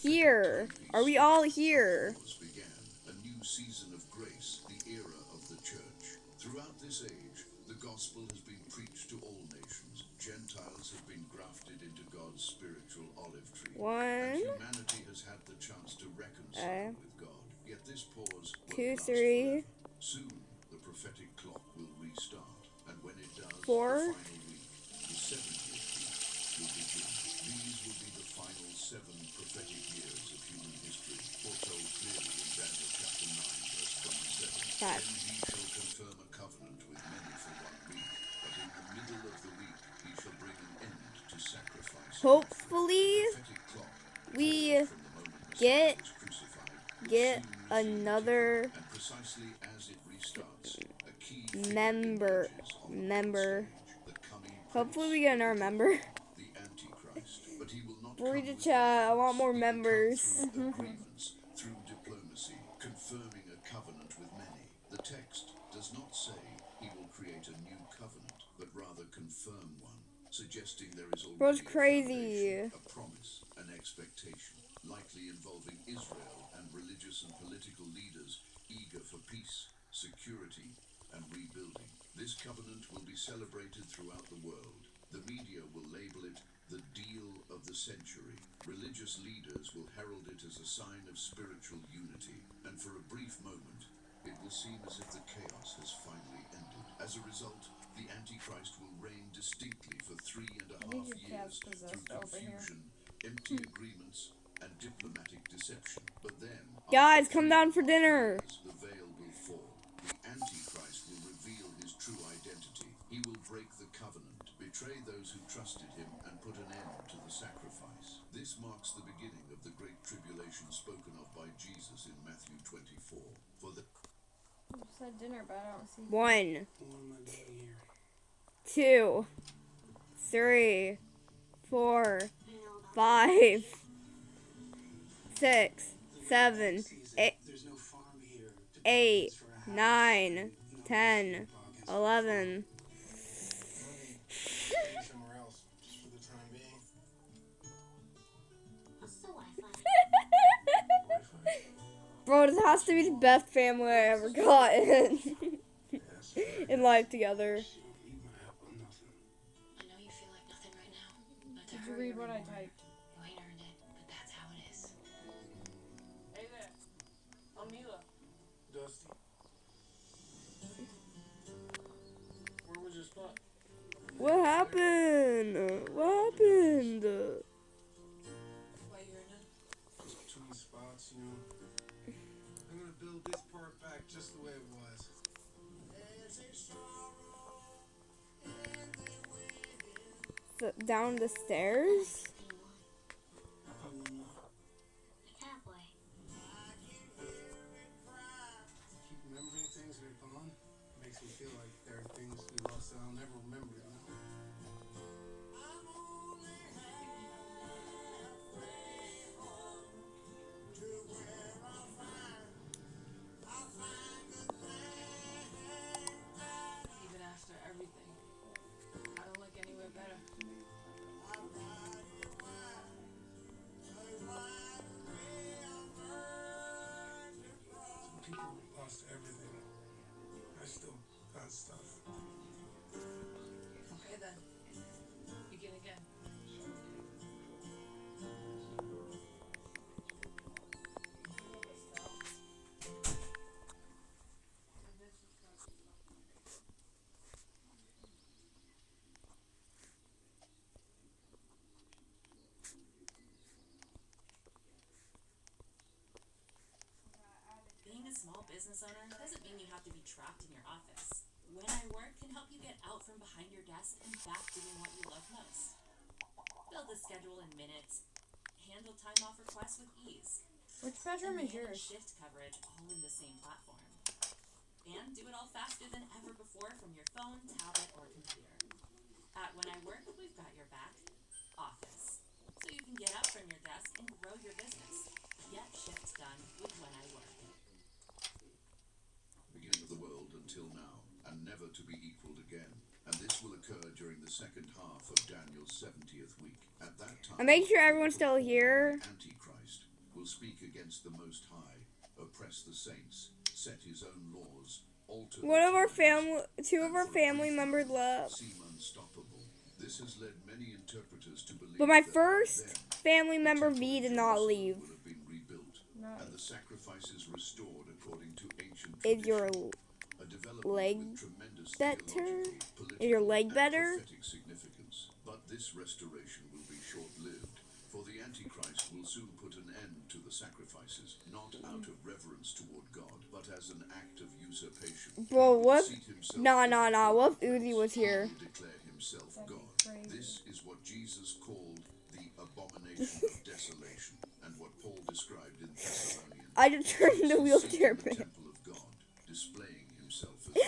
here? Are we all here? Began a new season of grace, the era of the church. Throughout this age, the gospel has been preached to all nations. Gentiles have been grafted into God's spiritual olive tree. And One, humanity has had the chance to reconcile with God. Yet this pause two, won't last three, forever. Soon, the prophetic clock will restart. And when it does, four. the final week, the 70th week, will begin. These will be the final 7 prophetic years of human history, foretold clearly in Daniel chapter 9, verse 27. Five. Then he shall confirm a covenant with many for 1 week, but in the middle of the week he shall bring an end to sacrifice. Hopefully, The prophetic clock we from the moment Messiah get was crucified will get soon resume another ticking, and precisely as it restarts, a key member. stage, the coming Hopefully, we get another member. the Antichrist, but he will not Read come the with chat. I want more He will come members. through agreements, through diplomacy, confirming a covenant with many. The text does not say he will create a new covenant, but rather confirm one, suggesting there is Bro's already crazy. a promise, an expectation, likely involving Israel and religious and political leaders eager for peace, security, and rebuilding. This covenant will be celebrated throughout the world. The media will label it the deal of the century. Religious leaders will herald it as a sign of spiritual unity. And for a brief moment, it will seem as if the chaos has finally ended. As a result, the Antichrist will reign distinctly for 3.5 years through confusion, empty agreements, and diplomatic deception. But then, Guys, come down for dinner. the veil will fall. The Antichrist will reveal his true identity. He will break the covenant, betray those who trusted him, and put an end to the sacrifice. This marks the beginning of the great tribulation spoken of by Jesus in Matthew 24. For the You said dinner, but I don't see. 1, What am I doing here? 2, 3, 4, 5, 6, 7, 8, There's no farm here. 8, 9, 10, 11. Somewhere else, just for the time being. Bro, this has to be the best family I ever gotten in life together. Eat my help on nothing. I know you feel like nothing right now, but to Did her, you read you're what I more. typed? You ain't earned it, but that's how it is. Hey there. I'm Mila. Dusty. Where was your spot? What happened? What happened? Why you earned it? Just between spots, you know. I'm gonna build this part back just the way it was. Down the stairs? Halfway. Keep remembering things that are gone. Makes me feel like there are things we lost that I'll never remember, you know. Even after everything, I don't like anywhere better. Some people lost everything. I still got stuff. Okay then. Begin again. Being a small business owner doesn't mean you have to be trapped in your office. When I Work can help you get out from behind your desk and back doing what you love most. Build a schedule in minutes, handle time off requests with ease, Which bedroom and is manage yours? shift coverage all in the same platform. And do it all faster than ever before from your phone, tablet, or computer. At When I Work, we've got your back. Office. So you can get up from your desk and grow your business. Get shifts done with When I Work. beginning of the world until now, and never to be equaled again. And this will occur during the second half of Daniel's 70th week. At that time, And make sure everyone's still here. the Antichrist will speak against the Most High, oppress the saints, set his own laws, alter One of our the times, family, two of and our for a family brief members moment left. seem unstoppable. This has led many interpreters to believe But my that first then, family the member temple V in did not Jerusalem leave. will have been rebuilt, Nice. and the sacrifices restored according to ancient Is your tradition. A development leg with tremendous better? theological, Is your leg political, better? and prophetic significance. But this restoration will be short-lived, for the Antichrist will soon put an end to the sacrifices, not out of reverence toward God, but as an act of usurpation. Bro, He will what? seat himself Nah. in the What if throne of Uzi grace. was here? He will declare himself That'd be God. crazy. This is what Jesus called the abomination of desolation, and what Paul described in Thessalonians. I just turned the Jesus wheelchair sits in the back. temple of God, displaying himself as God.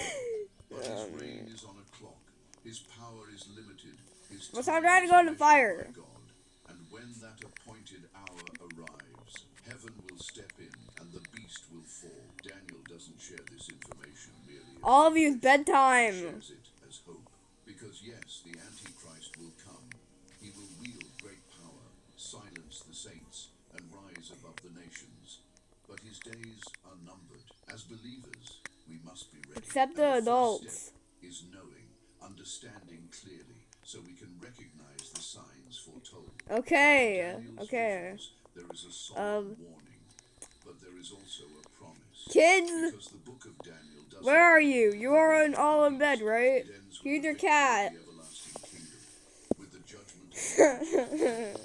But his reign is on a clock. His power is limited. His Well, time I'm trying to is go in the measured fire. by God. And when that appointed hour arrives, heaven will step in and the beast will fall. Daniel doesn't share this information merely as All of you, it's revelation. He bedtime. shares it as hope. Because yes, the Antichrist will come. He will wield great power, silence the saints, and rise above the nations. But his days are numbered. As believers, we must be ready. Except And the first adults. step is knowing, understanding clearly, so we can recognize the signs foretold. Okay. Daniel's Okay. visions, there is a solemn warning, but there is also a promise. Kids, Because the book of Daniel does where not are end you? with You the are end of all the in bed, beast. right? It ends with Here's the your victory cat. of the everlasting kingdom, with the judgment of the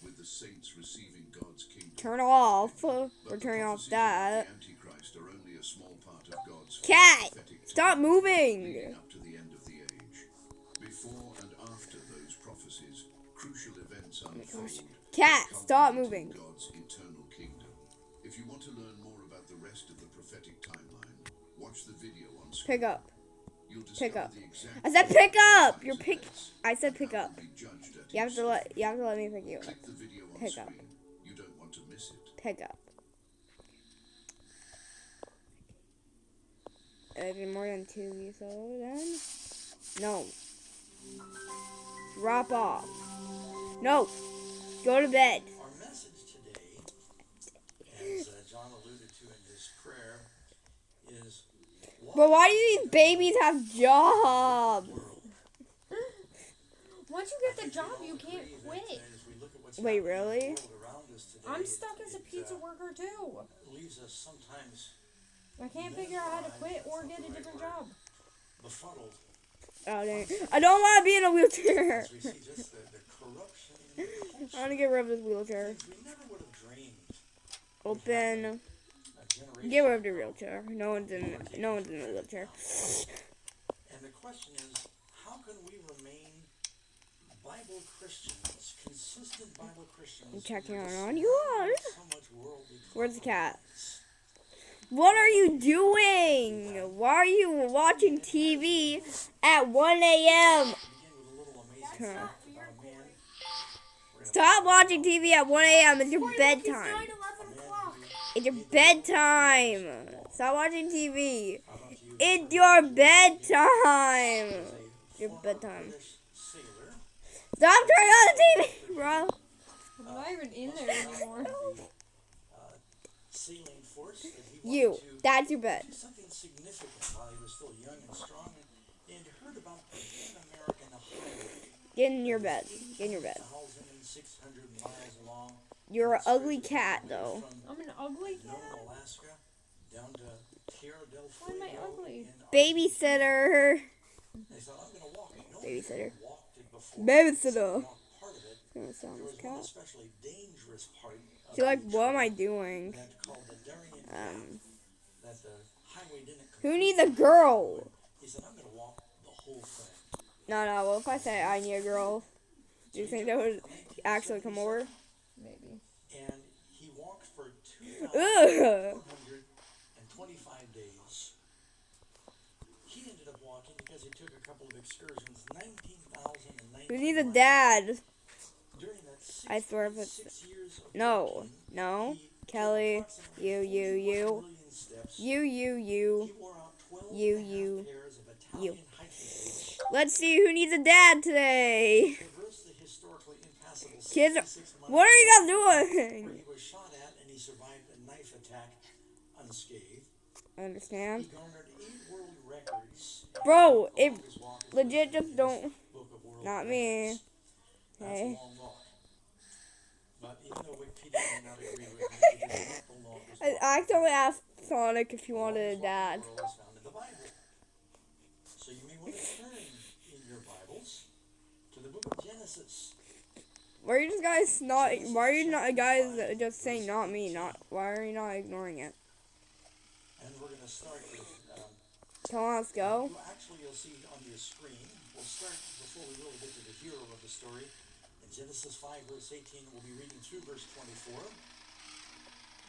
with the saints receiving God's kingdom. Turn off. But We're the turning off prophecies that. about the Antichrist are only a small part of God's Cat, prophetic stop time moving. leading up to the end of the age. Before and after those prophecies, crucial events unfold. Cat, that stop culminate moving. in God's eternal kingdom. If you want to learn more about the rest of the prophetic timeline, watch the video on screen. Pick up. You'll Pick discover up. the exact I said order pick of up. time's You're pick. events I said and pick how up. you'll be judged at You have each to let. step. You have to let me pick you up. Click the video on Pick up. screen. You don't want to miss it. Pick up. Is it more than 2 weeks old then? No. Drop off. No. Go to bed. Our message today, as John alluded to in his prayer, is But why do these babies have jobs? Once you get the job, you can't quit. Wait, really? I'm stuck as a pizza worker too. Leaves us sometimes I can't figure out how to quit or get a different job. befuddled Oh, dang. I don't want to be in a wheelchair. as we see just the corruption in the culture. I want to get rid of this wheelchair. Things we never would have dreamed. Open. A generation Get rid of the wheelchair. No one's in a wheelchair. And the question is, how can we remain Bible Christians, consistent Bible Christians? I'm checking in on this you world are. with so much worldly Where's the cat? compromise? What are you doing? Why are you watching TV at 1 a.m.? Begin with a little amazing Huh. fact about a man. We're gonna Stop watching TV at 1 a.m. It's your bedtime. a man who It's your bedtime. Stop watching TV. how about you, It's your bedtime. is a Your former bedtime. British sailor, Stop turning on the TV, bro. I'm not even in there anymore. sailing force, that he You. wanted to That's your bed. do something significant while he was still young and strong, and heard about the Pan-American Highway, Get in your bed. Get in your bed. 1,600 miles long. You're an ugly cat, though. From I'm an ugly Nome, cat. Alaska, down to Tierra del Why am I Fuego ugly? in Babysitter. They thought, I'm going to walk it. No one Babysitter. had walked it before. Babysitter. Walked part of it. Gonna sound There this was one cat. especially dangerous part of She's like, the what am I trail doing? that called the Darien Gap, that the highway didn't Who complete. needs a girl? He said, I'm going to walk the whole thing. No. What if I say I need a girl? Do you think that would actually come over? Maybe. And he walked for Ugh. 2,125 days. He ended up walking because he took a couple of excursions, 19,090 Who needs a miles. dad? During that I swear if it's 6 years of no, walking, no. he Kelly, approximately you. 41 million steps. You. He wore out 12 You, and a half you, pairs of Italian hiking boots. Let's see who needs a dad today. Traversed the historically impassable impossible Kids, 66 months what are you guys where doing? he was shot at and he survived a knife attack unscathed. Understand? He garnered 8 world records. Bro, The it longest walk is legit listed just in don't. Guinness Book of World Not Records. me. That's Hey. a long walk. But even though Wikipedia may not agree with me, it is not the longest I walk. accidentally asked Sonic if he The wanted a longest walk in dad. the world is found in the Bible. So you may want to turn in your Bibles to the book of Genesis. Why are you just guys not? Why are you not guys just saying not me? Not why are you not ignoring it? And we're going to start with, Come on, let's go. actually you'll see on your screen, we'll start before we really get to the hero of the story. In Genesis 5 verse 18, we'll be reading through verse 24.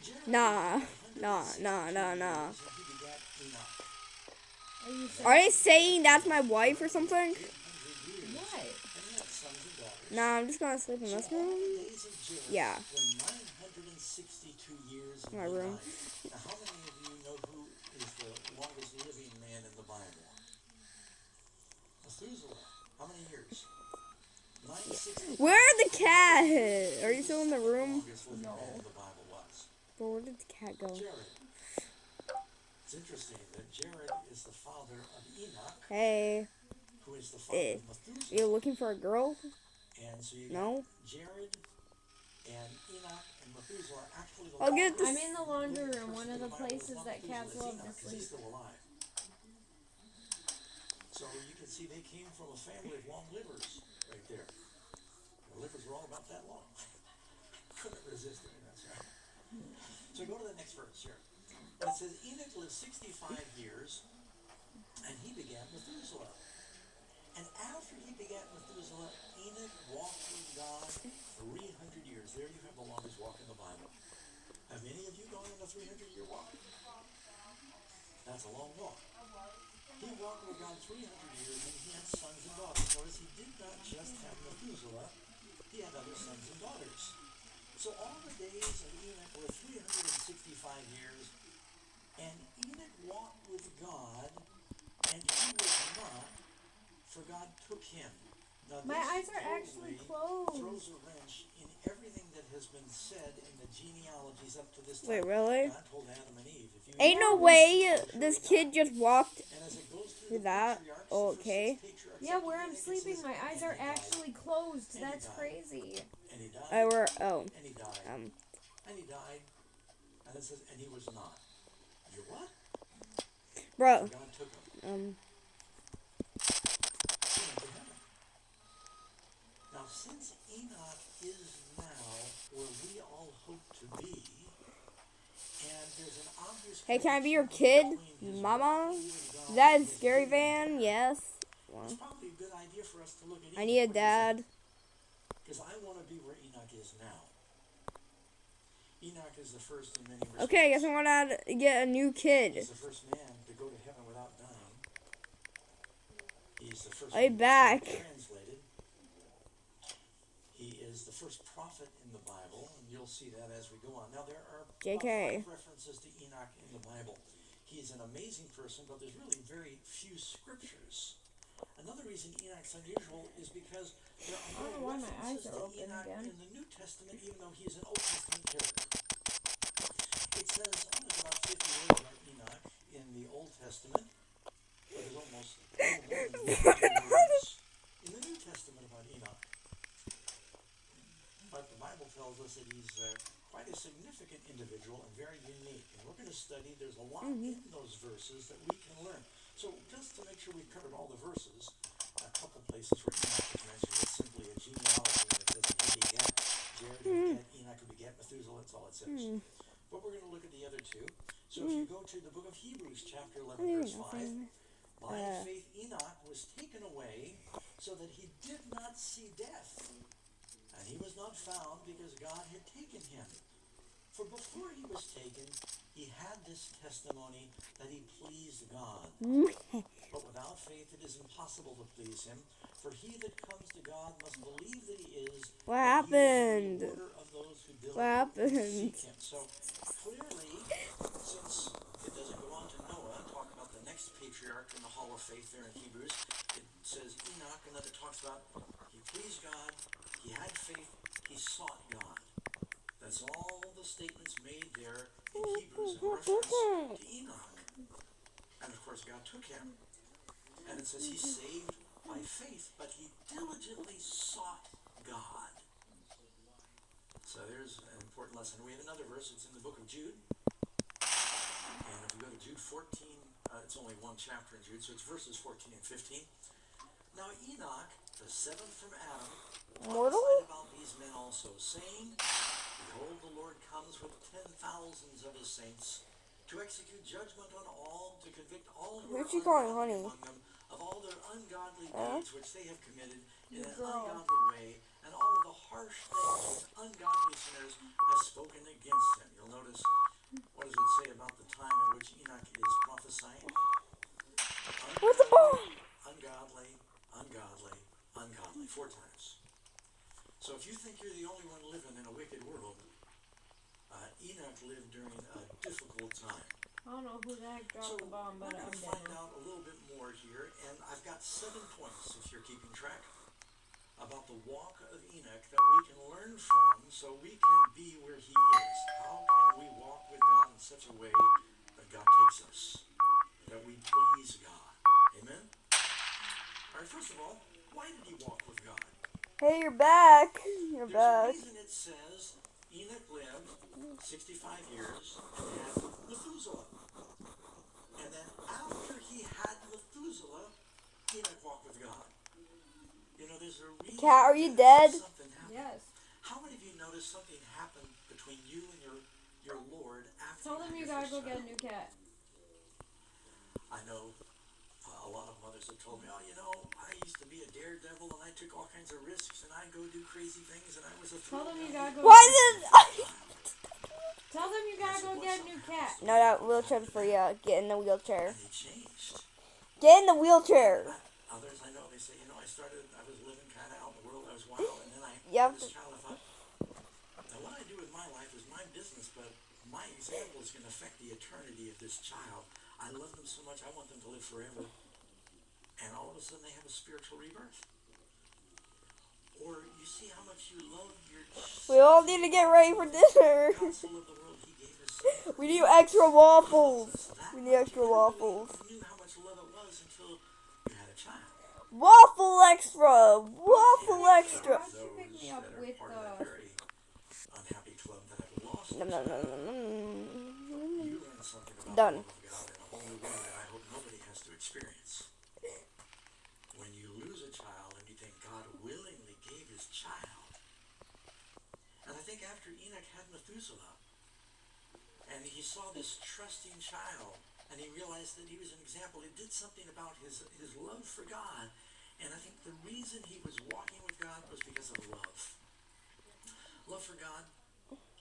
Jared Nah, lived nah, 162 nah, nah, nah. years, and he begat Enoch. Are you Are they saying that's my wife or something? 800 years. What? And he had sons and daughters. Nah, I'm just gonna sleep in So this all the room. days of Jared Yeah. were 962 years in My the room. life. Now, how many of you know who is the longest living man in the Bible? Methuselah. How many years? 960. Where's the cat? Are you still in the room? Longest living No. man in the Bible was Bro, where did the cat go? Jared. It's interesting that Jared is the father of Enoch, Hey, who is the father of Methuselah. you looking for a girl? And so you No. got Jared and Enoch and Methuselah are actually the I'll get longest I'm in the laundry living room, one person of in the Bible is places not that cats Methuselah, love it's to Enoch, 'cause he's sleep. still alive. So you can see they came from a family of long livers right there. Their livers were all about that long. Couldn't resist it, that's right. So go to the next verse here. It says Enoch lived 65 years and he begat Methuselah. And after he begat Methuselah, Enoch walked with God 300 years. There you have the longest walk in the Bible. Have any of you gone on a 300-year walk? That's a long walk. He walked with God 300 years and he had sons and daughters. Notice he did not just have Methuselah, he had other sons and daughters. So all the days of Enoch were 365 years, and Enoch walked with God, and he was not, for God took him. Now, My this eyes are actually totally closed. throws a wrench in everything that has been said in the genealogies up to this time. Wait, really? God told Adam and Eve, if you Ain't no way this kid just walked. and as it goes through With the that, patriarchs, oh, the first okay. 6 patriarchs Yeah, after where I'm Enoch, it sleeping, says, my eyes "And are he died, actually closed. And he That's died. crazy. and he died, I were oh and he died, um and he died, and it says, and he was not. You what? bro God took him. He went to heaven. Now, since Enoch is now where we all hope to be, and there's an obvious Hey, can I be your connection kid, between his Mama? walking with God Is that and a his scary being van? there, Yes. it's Well, probably a good idea for us to look at I need a Enoch. dad. Because I want to be where Enoch is now. Enoch is the first in many respects. Okay, I guess I want to get a new kid. He's the first man to go to heaven without dying. He's the first I'll be one back. to be translated. He is the first prophet in the Bible, and you'll see that as we go on. Now, there are JK. about 5 references to Enoch in the Bible. He is an amazing person, but there's really very few scriptures. Another reason Enoch's unusual is because there are I don't know no why my eyes references are to open Enoch again. in the New Testament, even though he's an Old Testament character. It says there's about 50 words about Enoch in the Old Testament, but there's almost no more than 50 words in the New Testament about Enoch. But the Bible tells us that he's quite a significant individual and very unique. And we're going to study, there's a lot in those verses that we can learn. So just to make sure we've covered all the verses, a couple places where Enoch is mentioned, it's simply a genealogy and it says he begat Jared, who begat Enoch, who begat Methuselah, that's all it says. But we're going to look at the other two. So if you go to the book of Hebrews, chapter 11, verse 5, by faith Enoch was taken away so that he did not see death. And he was not found because God had taken him. For before he was taken, he had this testimony that he pleased God. But without faith it is impossible to please him. For he that comes to God must believe that he is. What and he is happened? the rewarder of those who What diligently happened? seek him. So clearly, since it doesn't go on to Noah, talk about the next patriarch in the Hall of Faith there in Hebrews, it says Enoch, and then it talks about he pleased God, he had faith, he sought God. That's all the statements made there in Hebrews in reference to Enoch. And of course, God took him. And it says he saved by faith, but he diligently sought God. So there's an important lesson. We have another verse. It's in the book of Jude. And if we go to Jude 14, it's only one chapter in Jude, so it's verses 14 and 15. Now Enoch, the seventh from Adam, Mortal? prophesied about these men also, saying, Behold, the Lord comes with 10,000s of his saints, to execute judgment on all, to convict all who are Who's she calling ungodly honey? among them, of all their ungodly deeds which they have committed in an Girl. ungodly way, and all of the harsh things which ungodly sinners have spoken against him. You'll notice, what does it say about the time in which Enoch is prophesying? Where's the ball? Ungodly, ungodly, ungodly, 4 times. So if you think you're the only one living in a wicked world, Enoch lived during a difficult time. I don't know who the heck dropped So the bomb, we're but going I'm to dead find now. out a little bit more here, and I've got 7 points, if you're keeping track, about the walk of Enoch that we can learn from so we can be where he is. How can we walk with God in such a way that God takes us, that we please God? Amen? All right, first of all, why did he walk with God? Hey, you're back. You're There's a back. reason it says Enoch lived 65 years and had Methuselah. And then after he had Methuselah, Enoch walked with God. You know, there's a reason. Cat, are you that dead? Something happened. Yes. How many of you noticed something happened between you and your Lord after Tell them had you your gotta first go get a child? new cat. I know a lot of mothers have told me, oh, you know, I used to be a daredevil and I took all kinds of risks and I'd go do crazy things and I was a Tell them you throwdown gotta go. Why did? Tell them you gotta go get a new cat. No, that wheelchair's for you. Get in the wheelchair. And they changed. Get in the wheelchair. Others I know, they say, you know, I was living kind of out in the world, I was wild, and then I Yep. had this child, I thought, now what I do with my life is my business, but my example is going to affect the eternity of this child. I love them so much, I want them to live forever. And all of a sudden they have a spiritual rebirth. Or you see how much you love your We all need to get ready for dinner. God so loved the world, he gave his son. We need extra waffles. That We need extra much. waffles. You knew how much love it was until you had a child. Waffle extra. Waffle extra. Why'd you pick me up Those that are with part of that very unhappy club that have lost Nom, their nom, nom, child. nom, nom. You learn something about Done. the love of God in a whole new way that I hope nobody has to experience. When you lose a child and you think God willingly gave his child. And I think after Enoch had Methuselah, and he saw this trusting child, and he realized that he was an example. It did something about his love for God. And I think the reason he was walking with God was because of love. Love for God,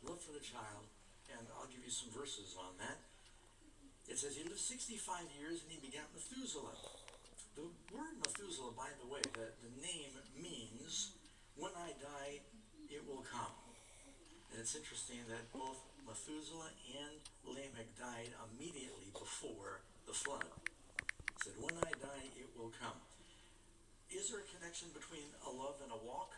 love for the child, and I'll give you some verses on that. It says he lived 65 years and he begat Methuselah. The word Methuselah, by the way, the name means, when I die, it will come. And it's interesting that both Methuselah and Lamech died immediately before the flood. It said, when I die, it will come. Is there a connection between a love and a walk?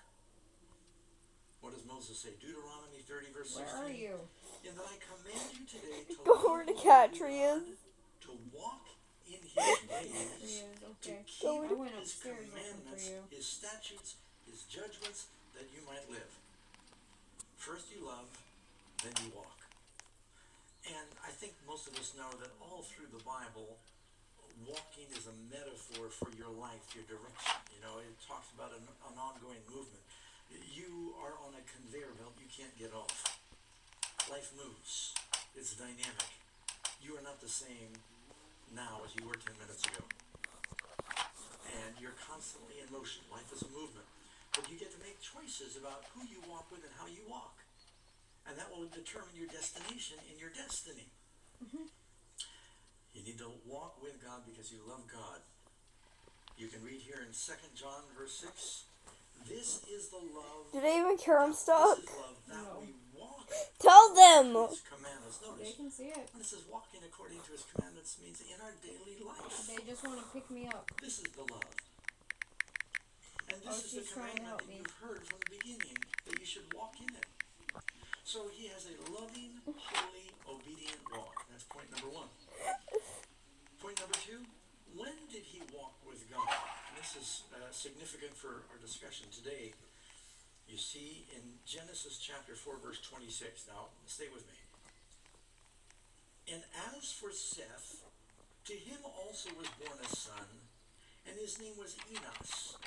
What does Moses say? Deuteronomy 30, verse 16. Where are you? In that I command you today to Go love where the the cat Lord tree your is. God, to walk in his ways, Yes, to okay. keep I went his upstairs looking for commandments, you. his statutes, his judgments, that you might live. First you love, then you walk. And I think most of us know that all through the Bible, walking is a metaphor for your life, your direction. You know, it talks about an ongoing movement. You are on a conveyor belt, you can't get off. Life moves. It's dynamic. You are not the same now as you were 10 minutes ago. And you're constantly in motion. Life is a movement. But you get to make choices about who you walk with and how you walk. And that will determine your destination in your destiny. Mm-hmm. You need to walk with God because you love God. You can read here in 2 John verse 6. This is the love. Do they even care I'm stuck? This is love that No. we walk Tell them. his commandments. They Notice, can see it. when it says walking according to his commandments means in our daily life. They just want to pick me up. This is the love. And Oh, this is the she's trying to commandment help that me. you've heard from the beginning, that you should walk in it. So he has a loving, holy, obedient walk. That's point number one. Point number two, when did he walk with God? And this is significant for our discussion today. You see in Genesis chapter 4, verse 26. Now, stay with me. And as for Seth, to him also was born a son, and his name was Enos.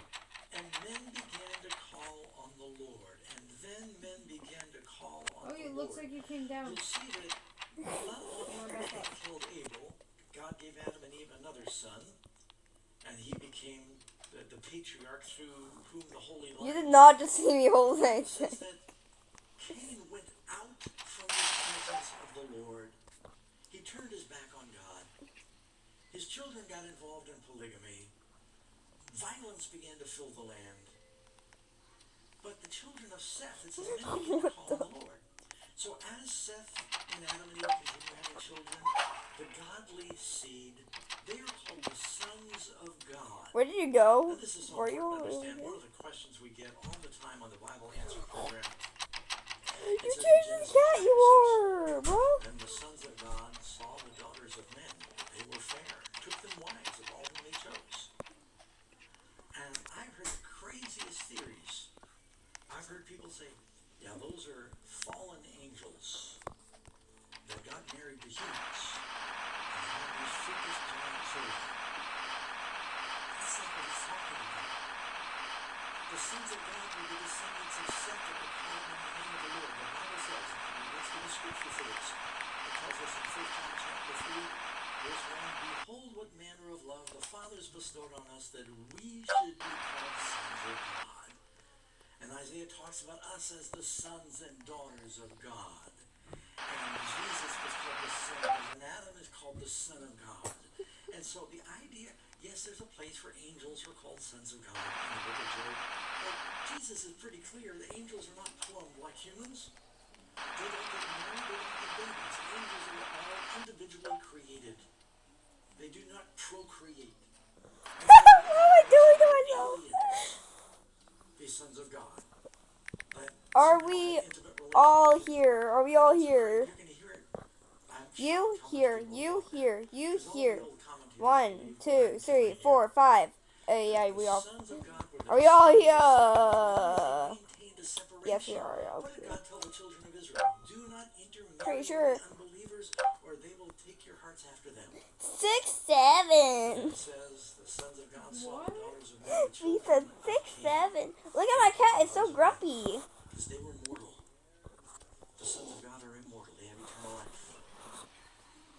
And men began to call on the Lord. And then men began to call on Oh, the it Lord. looks like you came down. You'll see that not long after God killed Abel, God gave Adam and Eve another son, and he became the patriarch through whom the Holy You Line. did not just see me hold It it. says that Cain went out from the presence of the Lord. He turned his back on God. His children got involved in polygamy. Violence began to fill the land. But the children of Seth, it says, men began to call on the Lord. So as Seth and Adam and Eve continue having children, the godly seed, they are called the sons of God. Where did you go? Now, this is so Were you important to over understand. here? One of the questions we get all the time on the Bible Answer program. You It says in changed Genesis the cat chapter you 6, are, bro. then the sons of God saw the daughters of men. They were fair, took them wives of all whom they chose. And I've heard the craziest theories. I've heard people say, yeah, those are fallen angels that got married to humans and had these freakish giant children. That's not what he's talking about. The sons of God were the descendants of Seth that were called in the name of the Lord. The Bible says, and let's get the scripture for this. It tells us in 1 John chapter 3, verse 1, behold what manner of love the Father has bestowed on us that we should be called sons of God. And Isaiah talks about us as the sons and daughters of God. And Jesus was called the Son of God. And Adam is called the Son of God. And so the idea, yes, there's a place for angels who are called sons of God in the book of Job. But Jesus is pretty clear that angels are not cloned like humans. They don't get married, they don't get babies. Angels are all individually created. They do not procreate. And so I do it to myself. aliens, the sons of God. But Are somehow we have intimate all relationships. here? Are we all You're here? going to hear it. I'm You shocked how much here, people you know that. here, you Because all the here. old commentators 1, believe 2, what I'm 3, telling 4, you. 5. Yeah, The we all. sons of God were the Are we all descendants here? of Seth. They maintained a separation. Yes, we are. What did God tell the children of Israel? Do not intermarry Pretty with sure. the unbelievers, or they will take your hearts after them. 6, It 7. says the sons of God saw What? the daughters of men, the He children said of 6, Cain, 7. Look at my cat. It's so grumpy. because they were mortal. The sons of God are immortal. They have eternal life.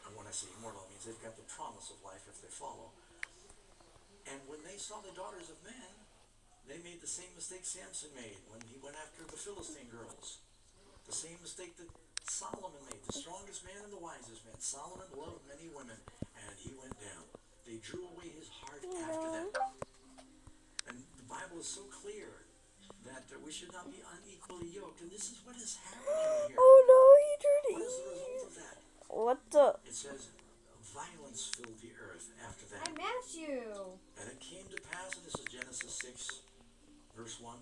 And when I say immortal, it means they've got the promise of life if they follow. And when they saw the daughters of men, they made the same mistake Samson made when he went after the Philistine girls. The same mistake that Solomon made, the strongest man and the wisest man. Solomon loved many women, and he went down. They drew away his heart after them. And the Bible is so clear that we should not be unequally yoked. And this is what is happening here. Oh no, he turned What is the result of that? What the? It says, violence filled the earth after I that. met you. And it came to pass, and this is Genesis 6, verse 1.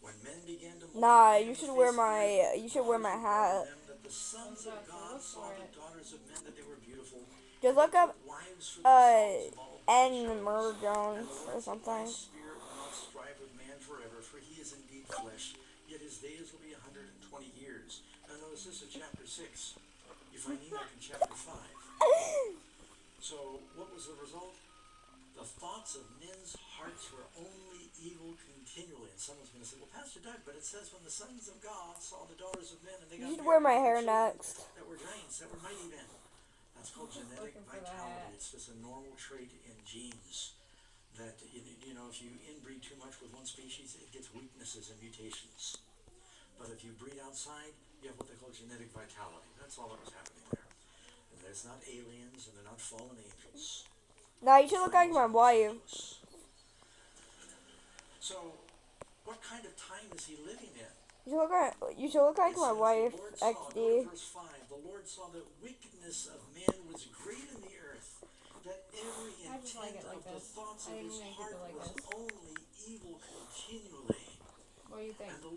When men began to Nah, multiply you on should the wear face of the my. earth, You should wear my daughters were born hat. to them, that the sons of Okay, God look saw for the it. daughters of men that they were beautiful. Just and look they up, took wives for themselves of all whom they N. chose. Murder And Jones the or Lord said, something. my spirit will not strive with man forever, for he is indeed flesh, yet his days will be 120 years. Now notice this in chapter 6. You find Enoch in chapter 5. So what was the result? The thoughts of men's hearts were only evil continually. And someone's going to say, well, Pastor Doug, but it says when the sons of God saw the daughters of men and they got You should wear my married hair to children next. that were giants, that were mighty men. That's called genetic looking for that. vitality. It's just a normal trait in genes that, you know, if you inbreed too much with one species, it gets weaknesses and mutations. But if you breed outside, you have what they call genetic vitality. That's all that was happening there. And it's not aliens and they're not fallen angels. Nah, you should look like my wife. So, what kind of time is he living in? You should look like It my says, wife, the Lord saw, go to XD. verse 5, the Lord saw that wickedness of man was great in the earth, that every I just like it intent like of the this. thoughts I of didn't his make it heart go like was this. only evil continually. What do you think? And the